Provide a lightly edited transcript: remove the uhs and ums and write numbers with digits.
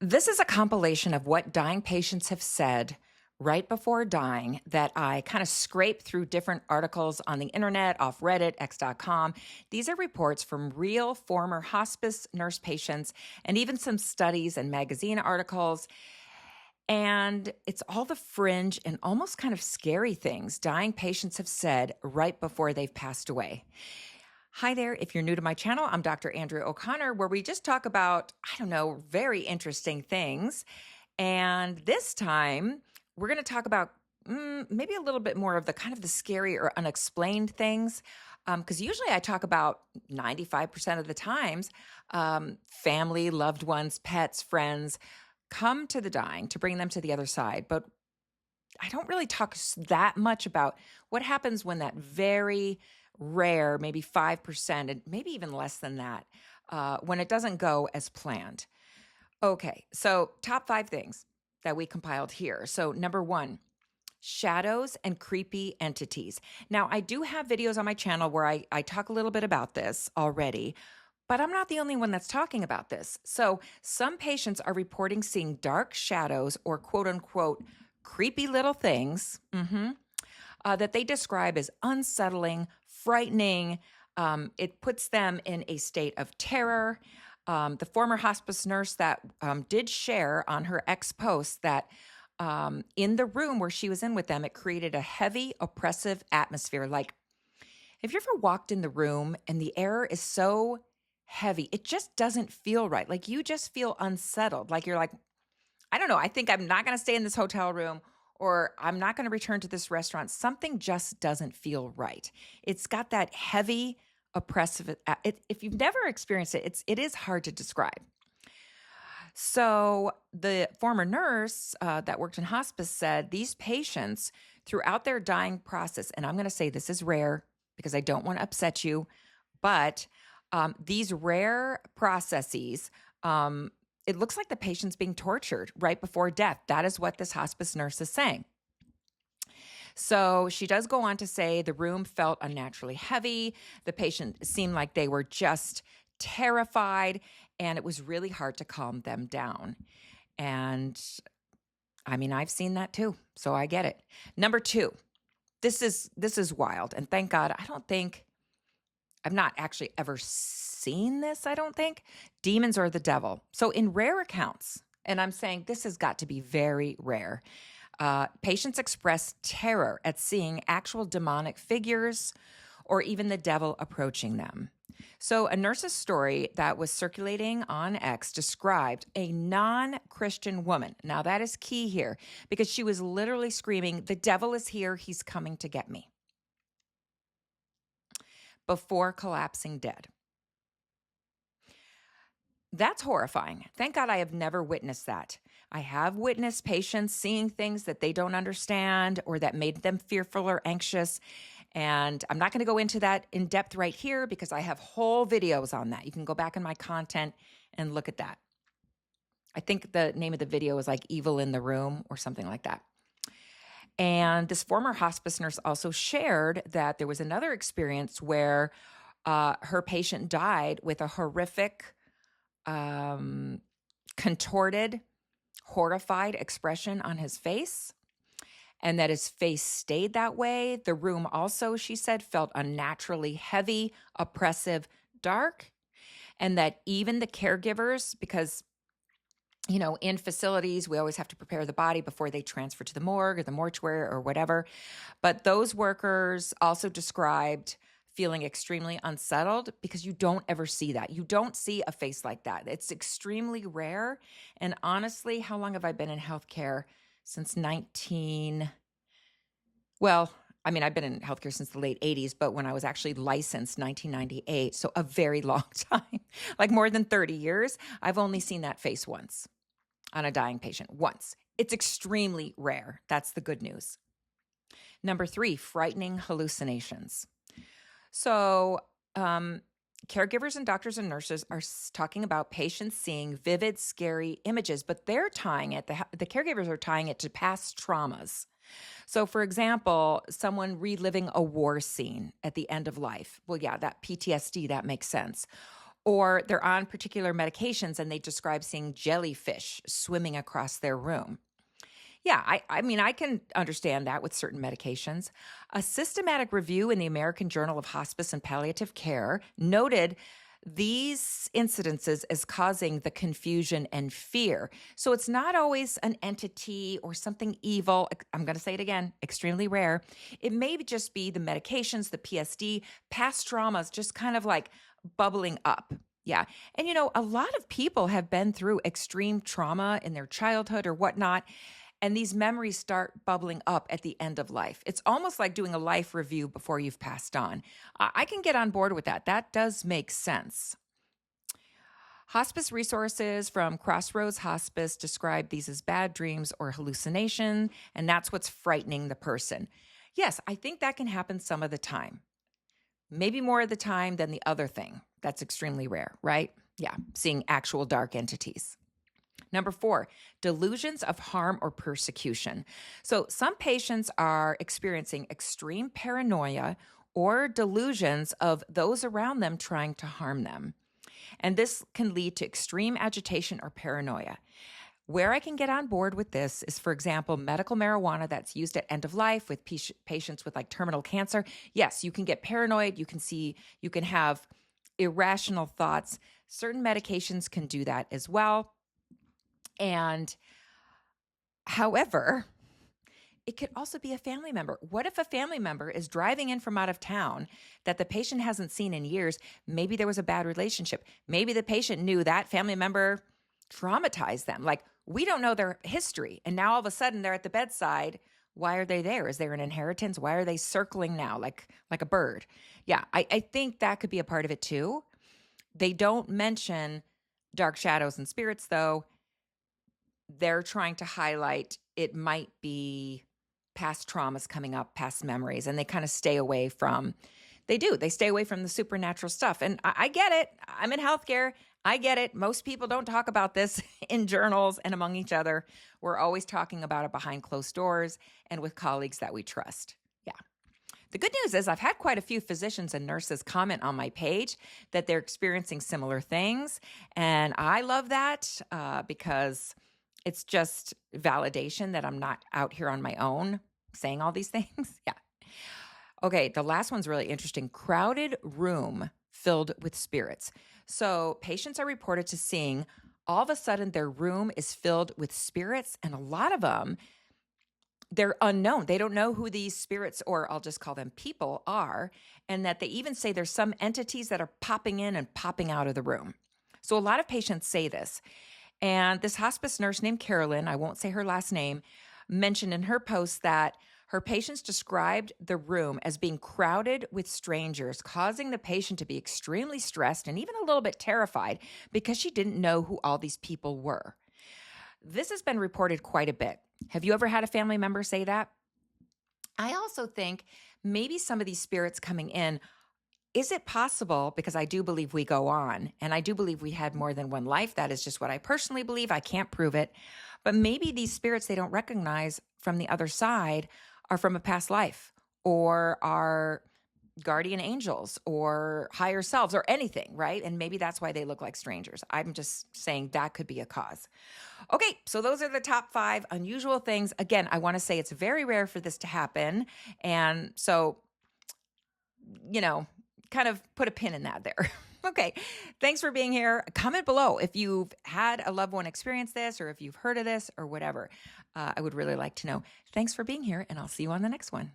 This is a compilation of what dying patients have said right before dying that I kind of scrape through different articles on the internet, off Reddit, x.com. These are reports from real former hospice nurse patients and even some studies and magazine articles. And it's all the fringe and almost kind of scary things dying patients have said right before they've passed away. Hi there. If you're new to my channel, I'm Dr. Andrea O'Connor, where we just talk about, very interesting things. And this time, we're going to talk about maybe a little bit more of the kind of the scary or unexplained things. Because usually I talk about 95% of the times, family, loved ones, pets, friends come to the dying to bring them to the other side. But I don't really talk that much about what happens when that very rare, maybe 5%, and maybe even less than that, when it doesn't go as planned. Okay, so top 5 things that we compiled here. So number 1, shadows and creepy entities. Now, I do have videos on my channel where I talk a little bit about this already, but I'm not the only one that's talking about this. So some patients are reporting seeing dark shadows or quote unquote creepy little things that they describe as unsettling, frightening. It puts them in a state of terror. The former hospice nurse that did share on her ex post that in the room where she was in with them, it created a heavy, oppressive atmosphere. Like, have you ever walked in the room and the air is so heavy, it just doesn't feel right. Like you just feel unsettled. Like you're like, I don't know, I think I'm not going to stay in this hotel room or I'm not going to return to this restaurant. Something just doesn't feel right. It's got that heavy, oppressive, if you've never experienced it, it is hard to describe. So the former nurse that worked in hospice said these patients throughout their dying process, and I'm going to say this is rare because I don't want to upset you, but these rare processes, it looks like the patient's being tortured right before death. That is what this hospice nurse is saying. So she does go on to say the room felt unnaturally heavy. The patient seemed like they were just terrified, and it was really hard to calm them down. And I mean, I've seen that too, so I get it. Number 2, this is wild, and thank God I've not actually ever seen this, I don't think. Demons or the devil. So in rare accounts, and I'm saying this has got to be very rare, patients express terror at seeing actual demonic figures or even the devil approaching them. So a nurse's story that was circulating on X described a non-Christian woman. Now that is key here because she was literally screaming, "The devil is here, he's coming to get me," before collapsing dead. That's horrifying. Thank God I have never witnessed that. I have witnessed patients seeing things that they don't understand or that made them fearful or anxious. And I'm not going to go into that in depth right here because I have whole videos on that. You can go back in my content and look at that. I think the name of the video is like Evil in the Room or something like that. And this former hospice nurse also shared that there was another experience where her patient died with a horrific, contorted, horrified expression on his face, and that his face stayed that way. The room also, she said, felt unnaturally heavy, oppressive, dark, and that even the caregivers, because in facilities, we always have to prepare the body before they transfer to the morgue or the mortuary or whatever. But those workers also described feeling extremely unsettled because you don't ever see that. You don't see a face like that. It's extremely rare. And honestly, how long have I been in healthcare? Since I've been in healthcare since the late 80s, but when I was actually licensed, 1998, so a very long time, like more than 30 years, I've only seen that face once on a dying patient, once. It's extremely rare. That's the good news. Number 3, frightening hallucinations. So caregivers and doctors and nurses are talking about patients seeing vivid, scary images, but they're tying it, the caregivers are tying it to past traumas. So for example, someone reliving a war scene at the end of life. Well, yeah, that PTSD, that makes sense. or they're on particular medications and they describe seeing jellyfish swimming across their room. Yeah, I mean, I can understand that with certain medications. A systematic review in the American Journal of Hospice and Palliative Care noted these incidences as causing the confusion and fear. So it's not always an entity or something evil. I'm going to say it again, extremely rare. It may just be the medications, the PSD, past traumas, just kind of like bubbling up. Yeah. And a lot of people have been through extreme trauma in their childhood or whatnot. And these memories start bubbling up at the end of life. It's almost like doing a life review before you've passed on. I can get on board with that. That does make sense. Hospice resources from Crossroads Hospice describe these as bad dreams or hallucination, and that's what's frightening the person. Yes, I think that can happen some of the time. Maybe more of the time than the other thing. That's extremely rare, right? Yeah, seeing actual dark entities. Number 4, delusions of harm or persecution. So some patients are experiencing extreme paranoia or delusions of those around them trying to harm them. And this can lead to extreme agitation or paranoia. Where I can get on board with this is, for example, medical marijuana that's used at end of life with patients with like terminal cancer. Yes, you can get paranoid. You can have irrational thoughts. Certain medications can do that as well. And however, it could also be a family member. What if a family member is driving in from out of town that the patient hasn't seen in years? Maybe there was a bad relationship. Maybe the patient knew that family member traumatized them. Like, we don't know their history. And now all of a sudden they're at the bedside. Why are they there? Is there an inheritance? Why are they circling now like a bird? Yeah, I think that could be a part of it too. They don't mention dark shadows and spirits though. They're trying to highlight it might be past traumas coming up, past memories, and they kind of stay away from, they stay away from the supernatural stuff. And I get it. I'm in healthcare. I get it. Most people don't talk about this in journals and among each other. We're always talking about it behind closed doors and with colleagues that we trust. Yeah. The good news is I've had quite a few physicians and nurses comment on my page that they're experiencing similar things. And I love that because it's just validation that I'm not out here on my own saying all these things. Yeah. Okay, the last one's really interesting. Crowded room filled with spirits. So patients are reported to seeing all of a sudden their room is filled with spirits, and a lot of them, they're unknown. They don't know who these spirits, or I'll just call them people, are, and that they even say there's some entities that are popping in and popping out of the room. So a lot of patients say this. And this hospice nurse named Carolyn, I won't say her last name, mentioned in her post that her patients described the room as being crowded with strangers, causing the patient to be extremely stressed and even a little bit terrified because she didn't know who all these people were. This has been reported quite a bit. Have you ever had a family member say that? I also think maybe some of these spirits coming in, is it possible, because I do believe we go on, and I do believe we had more than one life. That is just what I personally believe. I can't prove it. But maybe these spirits they don't recognize from the other side are from a past life, or are guardian angels, or higher selves, or anything, right? And maybe that's why they look like strangers. I'm just saying that could be a cause. Okay, so those are the top 5 unusual things. Again, I want to say it's very rare for this to happen. And so, kind of put a pin in that there. Okay, thanks for being here. Comment below if you've had a loved one experience this, or if you've heard of this, or whatever. I would really like to know. Thanks for being here, and I'll see you on the next one.